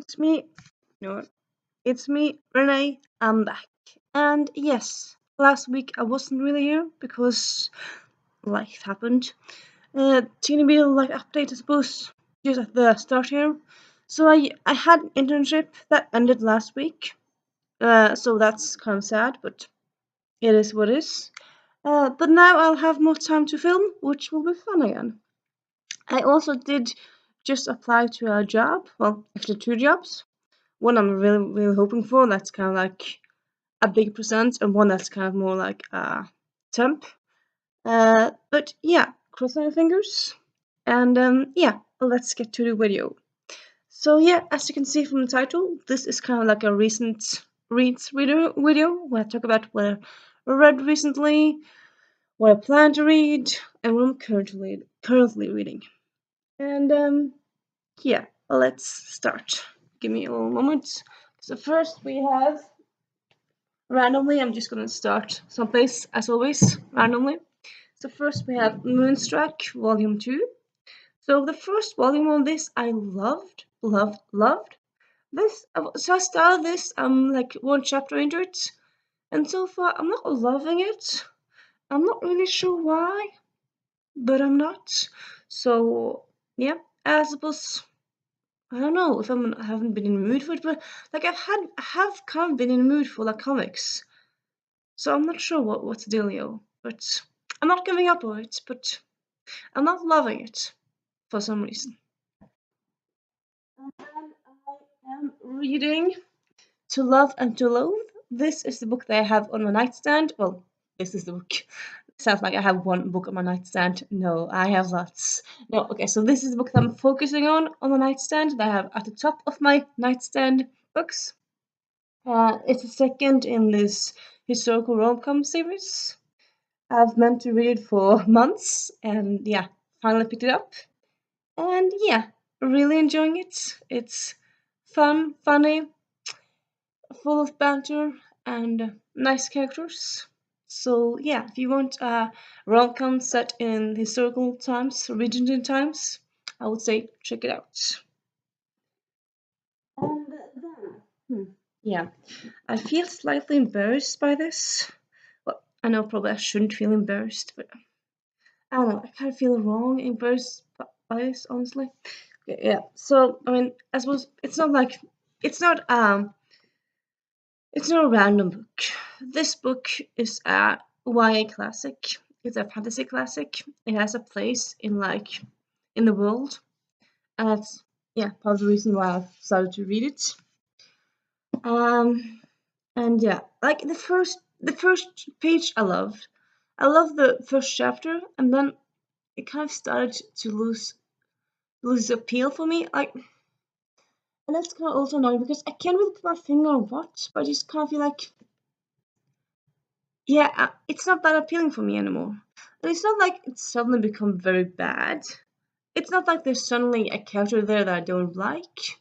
It's me. No, it's me, Renee. I'm back. And yes, last week I wasn't really here because life happened. Teeny bit of update, I suppose, just at the start here. So I had an internship that ended last week. So that's kind of sad, but it is what it is. But now I'll have more time to film, which will be fun again. I also did just apply to a job. Well, actually two jobs. One I'm really hoping for. That's kind of like a big percent, and one that's kind of more like a temp. But yeah, crossing my fingers. And yeah, let's get to the video. So yeah, as you can see from the title, this is kind of like a recent reads video where I talk about what I read recently, what I plan to read, and what I'm currently reading. And yeah, let's start. Give me a little moment. So first we have randomly, I'm just gonna start someplace as always, randomly. So first we have Moonstruck Volume 2. So the first volume of this I loved. This so I started this like one chapter into it, and so far I'm not loving it. I'm not really sure why, but I'm not. So yeah, I suppose I don't know if I haven't been in the mood for it, but like I have kind of been in the mood for like comics. So I'm not sure what's the dealio, but I'm not giving up on it, but I'm not loving it for some reason. And then I am reading To Love and to Loathe. This is the book that I have on my nightstand. Well, this is the book. Sounds like I have one book on my nightstand. No, I have lots. No, okay, so this is the book that I'm focusing on the nightstand that I have at the top of my nightstand books. It's the second in this historical rom-com series. I've meant to read it for months, and yeah, finally picked it up. And yeah, really enjoying it. It's fun, funny, full of banter, and nice characters. So yeah, if you want a rom-com set in historical times, Regency times, I would say check it out. And then, yeah, I feel slightly embarrassed by this. Well, I know probably I shouldn't feel embarrassed, but I don't know. I kind of feel wrong, embarrassed by this, honestly. Okay, yeah. So I mean, I suppose it's not it's not a random book. This book is a YA classic. It's a fantasy classic. It has a place in in the world, and that's yeah part of the reason why I've started to read it. Um, and yeah, like the first page I loved. I loved the first chapter, and then it kind of started to lose appeal for me. Like, and that's kind of also annoying because I can't really put my finger on what, but I just kind of feel like, yeah, it's not that appealing for me anymore. And it's not like it's suddenly become very bad. It's not like there's suddenly a character there that I don't like.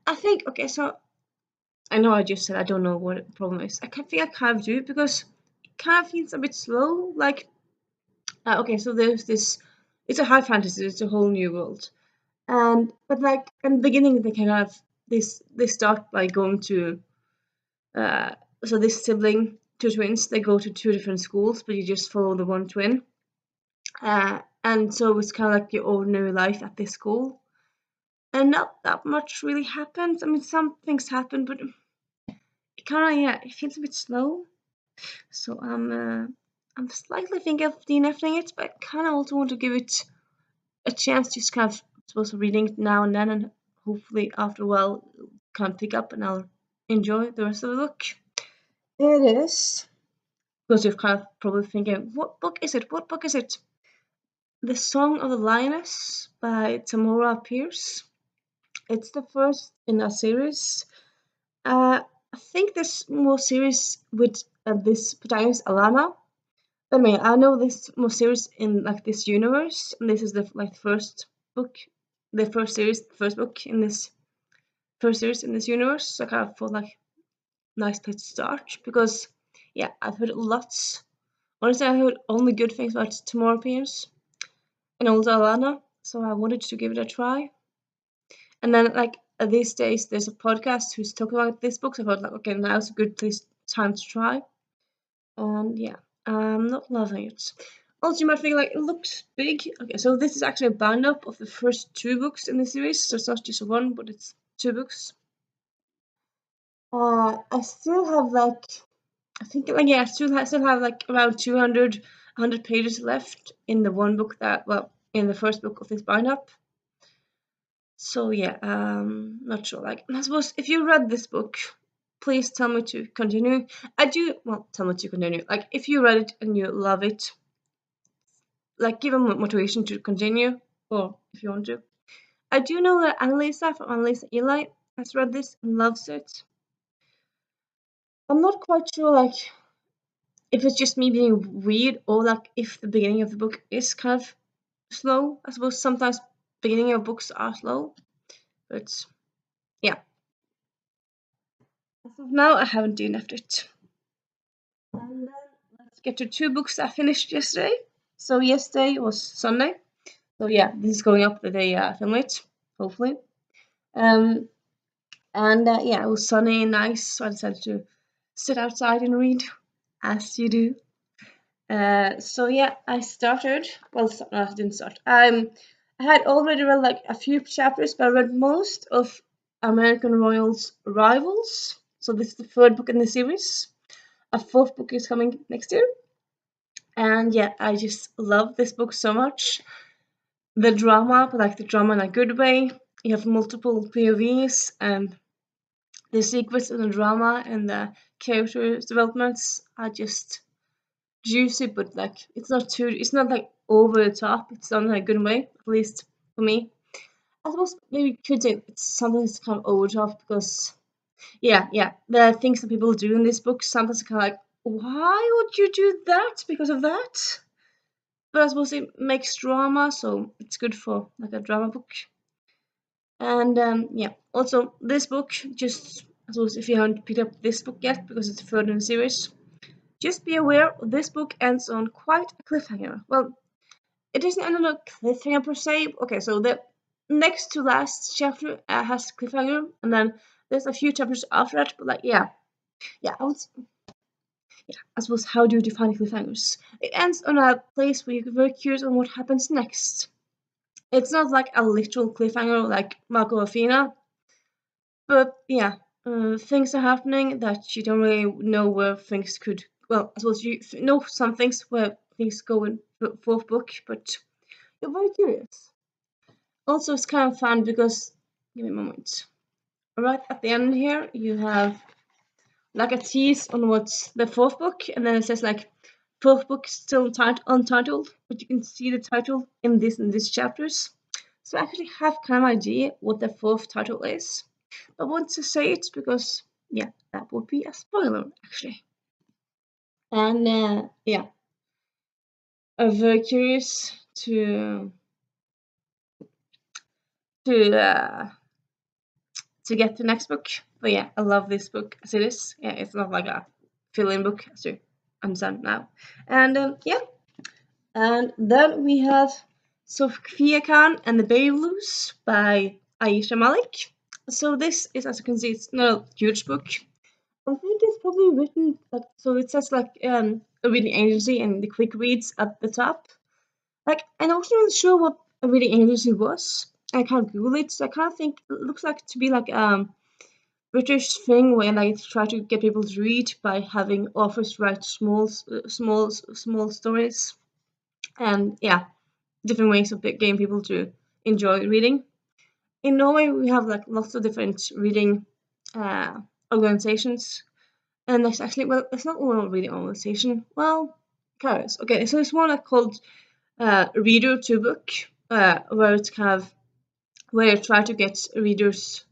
I think, okay, so I know I just said I don't know what the problem is. I kind of do because it kind of feels a bit slow. Like, okay, so there's this, it's a high fantasy, it's a whole new world. And but like in the beginning they kind of they start by going to uh so this sibling two twins, they go to two different schools but you just follow the one twin, and so it's kind of like your ordinary life at this school, and not that much really happens. I mean, some things happen, but it kind of, yeah, it feels a bit slow. So I'm slightly thinking of DNFing it, but I kind of also want to give it a chance, just kind of supposed to reading it now and then, and hopefully after a while kind of pick up and I'll enjoy the rest of the book. It is because you're kind of probably thinking, what book is it? What book is it? The Song of the Lioness by Tamora Pierce. It's the first in a series. I think there's more series with this protagonist Alana. I mean, I know this more series in like this universe, and this is the like first book, the first series, first book in this first series in this universe. So I kind of thought like nice place to start because yeah, I've heard lots. Honestly, I heard only good things about Tomorrow Pierce and also Alana, so I wanted to give it a try. And then like these days there's a podcast who's talking about this book. So I thought like, okay, now's a good time to try. And yeah, I'm not loving it. Also, you might think like it looks big. Okay, so this is actually a bind up of the first two books in the series. So it's not just one, but it's two books. I still have like I think like yeah, I still have like around 100 pages left in the one book that in the first book of this bind up. So yeah, not sure. Like I suppose if you read this book, please tell me to continue. I do tell me to continue. Like if you read it and you love it, like give a motivation to continue, or if you want to. I do know that Annalisa from Annalisa Eli has read this and loves it. I'm not quite sure like if it's just me being weird or like if the beginning of the book is kind of slow. I suppose sometimes beginning of books are slow, but yeah. As of now, I haven't DNF'd it. And then let's get to two books I finished yesterday. So yesterday was Sunday. So yeah, this is going up the day I film it, hopefully. Um, and yeah, it was sunny and nice, so I decided to sit outside and read, as you do. So yeah, I started. Well, no, I didn't start. I had already read like a few chapters, but I read most of American Royals Rivals. So this is the third book in the series. A fourth book is coming next year. And yeah, I just love this book so much. The drama, but like the drama in a good way. You have multiple POVs and the secrets and the drama and the character developments are just juicy, but like it's not like over the top. It's done in a good way, at least for me. I suppose maybe you could say it's something that's kind of over the top because yeah, the things that people do in this book sometimes are kind of like, why would you do that because of that? But I suppose it makes drama, so it's good for like a drama book. And yeah, also this book, just I suppose if you haven't picked up this book yet because it's further in the series, just be aware this book ends on quite a cliffhanger. Well, it isn't end on a cliffhanger per se. Okay, so the next to last chapter has cliffhanger, and then there's a few chapters after that. But like, yeah, I suppose how do you define cliffhangers? It ends on a place where you're very curious on what happens next. It's not like a literal cliffhanger like Marco Athena, but yeah, things are happening that you don't really know where things could. Well, I suppose you know some things where things go in the fourth book, but you're very curious. Also, it's kind of fun because give me a moment. Right at the end here, you have like a tease on what's the fourth book, and then it says like fourth book still untitled, but you can see the title in this chapters. So I actually have kind of idea what the fourth title is. I want to say it because yeah, that would be a spoiler actually. And yeah, I'm very curious to to get the next book. But yeah, I love this book as it is. Yeah, it's not like a fill-in book as you understand now. And yeah, and then we have Sophia Khan and the Baby Blues by Aisha Malik. So this is, as you can see, it's not a huge book. I think it's probably written like so. It says like a reading agency and the quick reads at the top. Like I'm not really sure what a reading agency was. I can't Google it, so I kind of think it looks like to be like British thing where they try to get people to read by having authors write small stories, and yeah, different ways of getting people to enjoy reading. In Norway, we have like lots of different reading organizations, and there's actually it's not one reading organization. Well, curious. Okay, so there's one called Reader to Book, where it's kind of where you try to get readers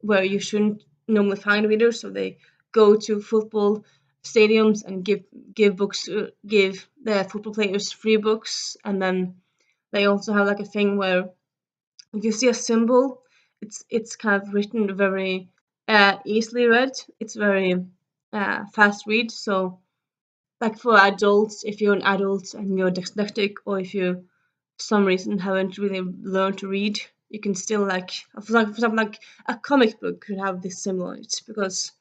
where you shouldn't normally find readers, so they go to football stadiums and give the football players free books, and then they also have like a thing where if you see a symbol, it's kind of written very easily read. It's very fast read. So like for adults, if you're an adult and you're dyslexic, or if you for some reason haven't really learned to read, you can still like, for example, like a comic book could have this similarities because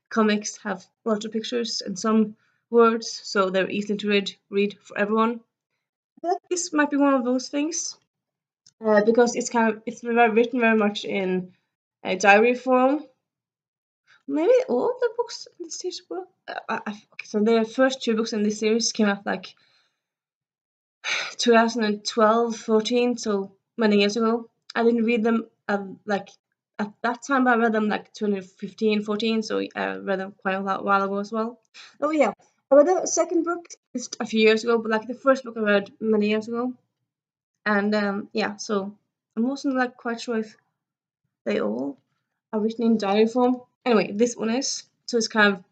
comics have lots of pictures and some words, so they're easy to read for everyone. I feel like this might be one of those things because it's very, written very much in a diary form. Maybe all of the books in this series were. Okay, so the first two books in this series came out like 2012, 14, so many years ago. I didn't read them like at that time, but I read them like 2015, 14, so I read them quite a while ago as well. Oh yeah, I read the second book just a few years ago, but like the first book I read many years ago, and yeah, so I wasn't like quite sure if they all are written in diary form. Anyway, this one is, so it's kind of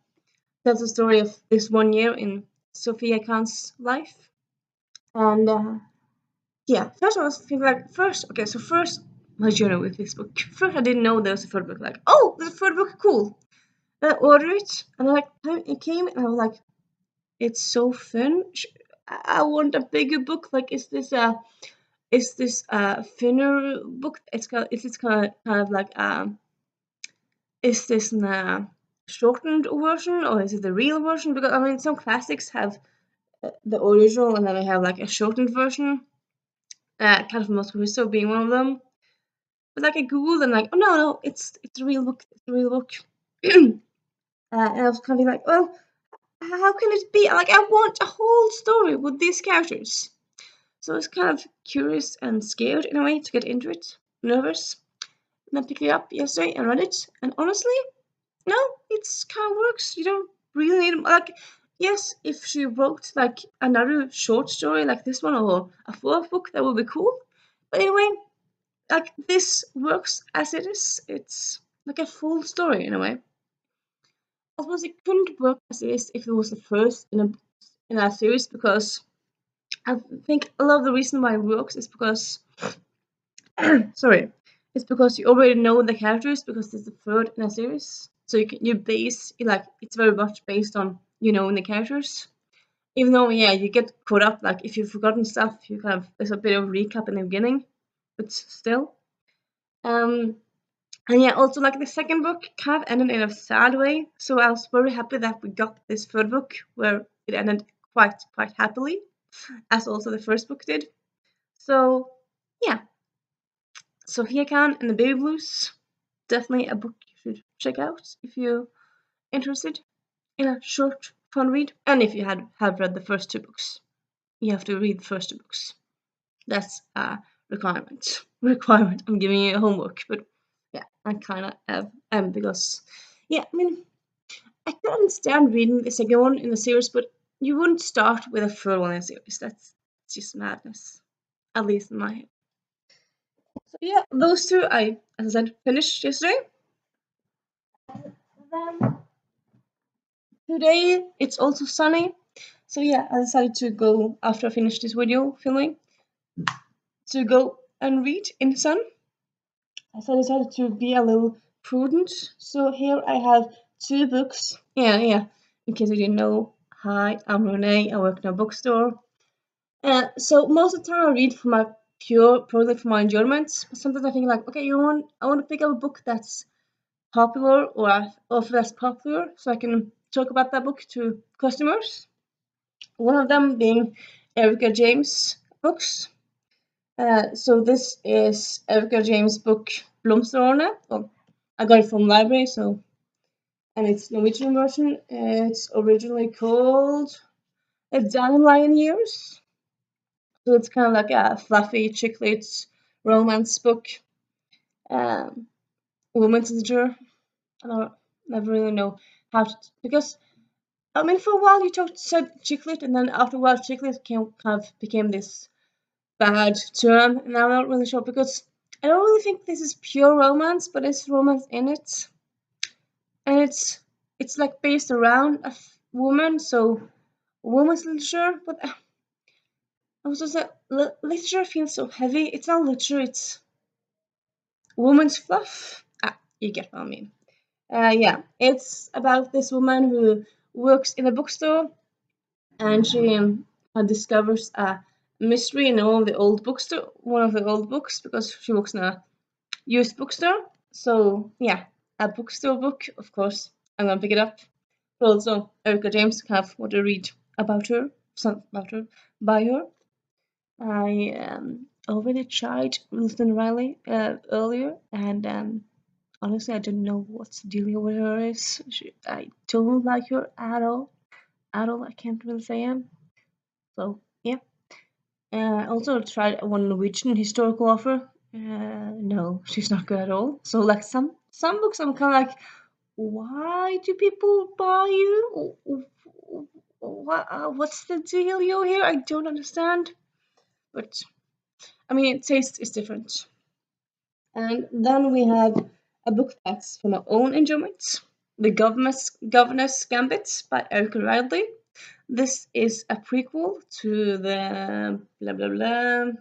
tells the story of this one year in Sophia Khan's life, and yeah, first I was thinking like first my journey with this book. First I didn't know there was a third book. Like, oh, there's a third book, cool. I ordered it, and then like it came, and I was like, it's so thin. I want a bigger book. Like, is this a thinner book? Is this kind of like is this a shortened version or is it the real version? Because I mean, some classics have the original, and then they have like a shortened version. Cat of Moscow Crusoe being one of them. But like I googled and like, oh no, it's a real book. It's a real book. And I was kind of like, well, how can it be? Like I want a whole story with these characters. So I was kind of curious and scared in a way to get into it, nervous. And I picked it up yesterday and read it. And honestly, no, it's kind of works. You don't really need like. Yes, if she wrote like another short story like this one or a fourth book, that would be cool. But anyway, like this works as it is. It's like a full story in a way. I suppose it couldn't work as it is if it was the first in a series because I think a lot of the reason why it works is because sorry, it's because you already know the characters because it's the third in a series. So you base like it's very much based on you knowing the characters. Even though yeah you get caught up like if you've forgotten stuff you kind of there's a bit of recap in the beginning, but still. Um, And yeah, also like the second book kind of ended in a sad way. So I was very happy that we got this third book where it ended quite happily, as also the first book did. So yeah, Sophia Khan and the Baby Blues, definitely a book you should check out if you're interested in a short, fun read. And if you have read the first two books, you have to read the first two books. That's a requirement. Requirement. I'm giving you homework, but yeah, I kind of am because yeah, I mean I can understand reading the second one in the series, but you wouldn't start with a third one in the series. That's just madness. At least in my head. So yeah, those two I, as I said, finished yesterday. Then today it's also sunny. So yeah, I decided to go after I finished this video filming to go and read in the sun. So I decided to be a little prudent. So here I have two books. Yeah. In case you didn't know, hi, I'm Renee. I work in a bookstore. So most of the time I read for my purely for my enjoyment. But sometimes I think like, okay, I want to pick up a book that's popular or less popular, so I can talk about that book to customers. One of them being Erica James books. So this is Erica James' book Blomsterorne. Well, I got it from library, so and it's Norwegian version. It's originally called A Dandelion Years. So it's kind of like a fluffy chick lit romance book. Um, women's literature. I don't never really know how to because I mean for a while you said chick lit and then after a while chick lit kind of became this bad term and I'm not really sure because I don't really think this is pure romance, but it's romance in it, and it's like based around a woman, so woman's literature. But I was just like literature feels so heavy. It's not literature. It's woman's fluff. Ah, you get what I mean. Yeah, it's about this woman who works in a bookstore, and she discovers a mystery in all the old bookstore, one of the old books, because she works in a used bookstore. So yeah, a bookstore book, of course. I'm gonna pick it up. But also, Erica James can have what to read about her, some about her, by her. I already tried Wilson Riley earlier, and honestly, I don't know what's dealing with her is. I don't like her at all. At all, I can't really say him. So yeah. I also tried one Norwegian historical author. No, she's not good at all. So like some books, I'm kind of like, why do people buy you? What's the dealio here? I don't understand. But I mean, taste is different. And then we have a book that's for my own enjoyment. The Governor's Gambit by Erica Riley. This is a prequel to the blah blah blah.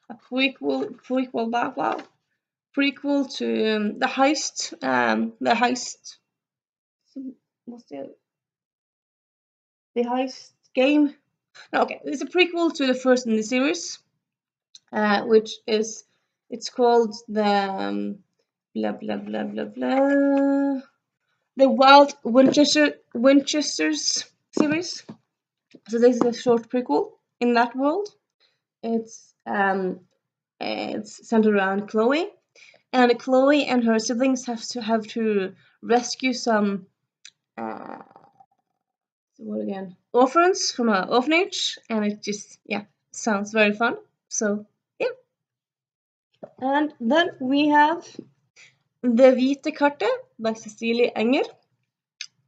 A prequel, blah blah. Prequel to the heist. What's the heist game? No, okay, it's a prequel to the first in the series, which is it's called the blah blah blah blah blah. The Wild Winchesters series. So this is a short prequel in that world. It's um it's centered around Chloe, and Chloe and her siblings have to rescue some uh what again orphans from an orphanage, and it just yeah sounds very fun. So yeah, and then we have The Hvite Kartet by Cecilie Enger.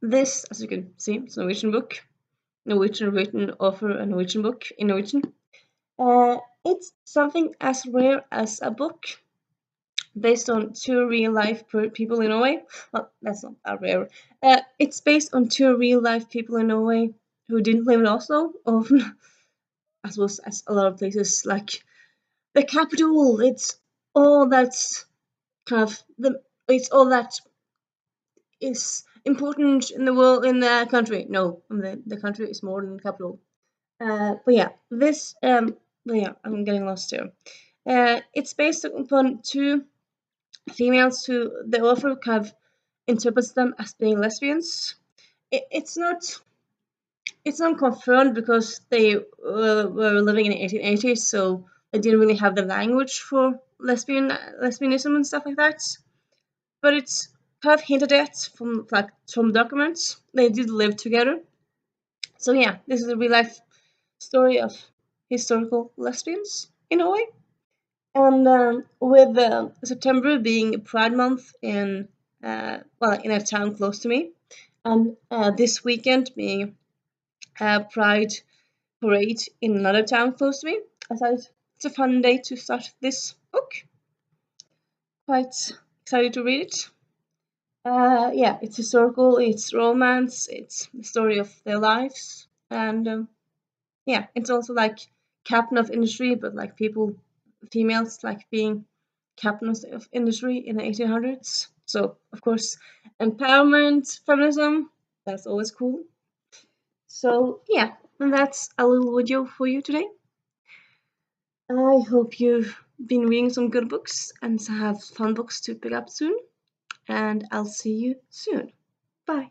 This, as you can see, it's a Norwegian book. Norwegian written author a Norwegian book in Norwegian. It's something as rare as a book based on two real life people in Norway. Well, that's not a rare. It's based on two real life people in Norway who didn't live in Oslo, often, I suppose, as a lot of places like the capital. It's all that's kind of it's all that is important in the world in the country. No, the country is more than the capital. But yeah, but yeah, I'm getting lost here. It's based upon two females who the author kind of interprets them as being lesbians. It's not confirmed because they were living in the 1880s, so they didn't really have the language for lesbianism and stuff like that. But it's kind of hinted at from documents they did live together. So yeah, this is a real life story of historical lesbians in a way. And with September being Pride Month in in a town close to me, and this weekend being Pride Parade in another town close to me, I thought it's a fun day to start this book. Quite excited to read it. Yeah, it's historical, it's romance, it's the story of their lives, and yeah, it's also like captain of industry, but like females like being captains of industry in the 1800s. So of course, empowerment, feminism, that's always cool. So yeah, and that's a little video for you today. I hope you've been reading some good books and have fun books to pick up soon. And I'll see you soon. Bye.